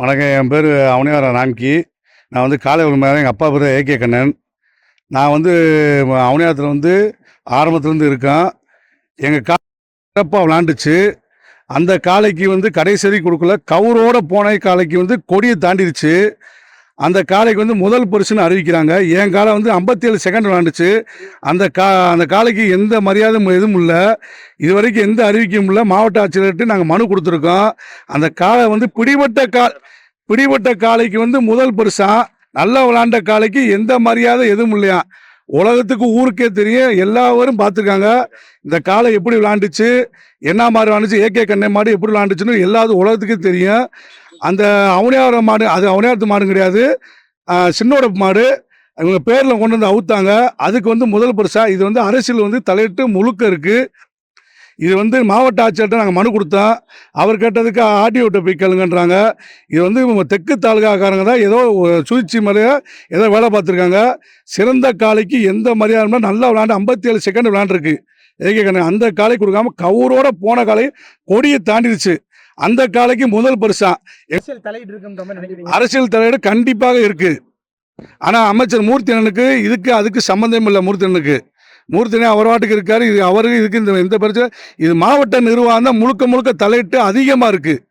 வணக்கம். என் பேர் அவனியார ராம்கி. நான் வந்து காலை உரிமையாளர். எங்கள் அப்பா பேர் ஏகே கண்ணன். நான் வந்து அவனியாரத்தில் வந்து ஆரம்பத்துலேருந்து இருக்கேன். எங்கள் சிறப்பாக விளாண்டுச்சு. அந்த காளைக்கு வந்து கடைசி வரைக்கும் கொடுக்கல. கவுரோட போன காளைக்கு வந்து கொடியை தாண்டிடுச்சு. அந்த காளைக்கு வந்து முதல் பரிசுன்னு அறிவிக்கிறாங்க. என் காலை வந்து 57 செகண்ட் விளாண்டுச்சு. அந்த காளைக்கு எந்த மரியாதை எதுவும் இல்லை. இது வரைக்கும் எந்த அறிவிக்கையும் இல்லை. மாவட்ட ஆட்சியர்கிட்ட நாங்கள் மனு கொடுத்துருக்கோம். அந்த காளை வந்து பிடிபட்ட காளைக்கு வந்து முதல் பரிசா. நல்லா விளாண்ட காளைக்கு எந்த மரியாதை எதுவும் இல்லையா. உலகத்துக்கு ஊருக்கே தெரியும், எல்லாரும் பார்த்துருக்காங்க. இந்த காளை எப்படி விளாண்டுச்சு, என்ன மாதிரி விளாண்டுச்சு, ஏகே கண்ணை மாடு எப்படி விளாண்டுச்சுன்னு எல்லாரும் உலகத்துக்கு தெரியும். அந்த அவனியார மாடு, அது அவனியாரத்து மாடு கிடையாது, சின்னோட மாடு. இவங்க பேரில் கொண்டு வந்து அவுத்தாங்க. அதுக்கு வந்து முதல் பரிசா. இது வந்து அரசியல் வந்து தலையிட்டு முழுக்க இருக்குது. இது வந்து மாவட்ட ஆட்சியர்கிட்ட நாங்கள் மனு கொடுத்தோம். அவர் கேட்டதுக்கு ஆர்டிஓட்ட போய் கேளுங்கன்றாங்க. இது வந்து தெற்கு தாலுகாக்காரங்க தான் ஏதோ சூழ்ச்சி முறையாக ஏதோ வேலை பார்த்துருக்காங்க. சிறந்த காளைக்கு எந்த மரியாதை நல்லா விளாண்டு 57 செகண்ட் விளாண்டுருக்கு ஏகே கண்ணன். அந்த காளை கொடுக்காம கவுரோட போன காளை கொடியை தாண்டிடுச்சு. அந்த காளைக்கு முதல் பரிசா. அரசியல் தலையீடு கண்டிப்பாக இருக்கு. ஆனால் அமைச்சர் மூர்த்தியனுக்கு அதுக்கு சம்மந்தம் இல்லை. மூர்த்தினே அவர் வாட்டுக்கு இருக்காரு. இது அவருக்கு இதுக்கு இந்த பிரச்சனை. இது மாவட்ட நிர்வாகம் தான் முழுக்க தலையிட்டு அதிகமாக இருக்குது.